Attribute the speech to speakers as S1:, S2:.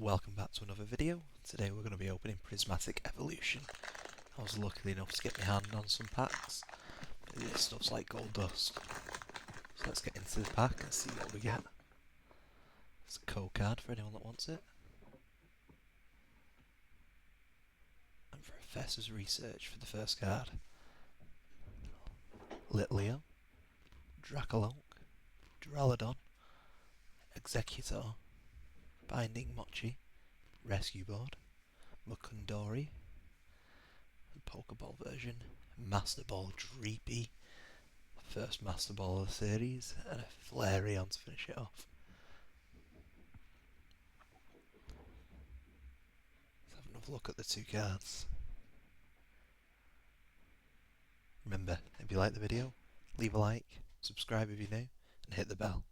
S1: Welcome back to another video. Today we're going to be opening Prismatic Evolution. I was lucky enough to get my hand on some packs. This stuff's like gold dust. So let's get into the pack and see what we get. It's a code card for anyone that wants it. And for Professor's Research for the first card. Litleo, Dracoloak, Duraludon, Executor, Binding Mochi, Rescue Board, Mukundori, Pokeball version, Master Ball Dreepy, first Master Ball of the series, and a Flareon to finish it off. Let's have another look at the two cards. Remember, if you like the video, leave a like, subscribe if you're new, and hit the bell.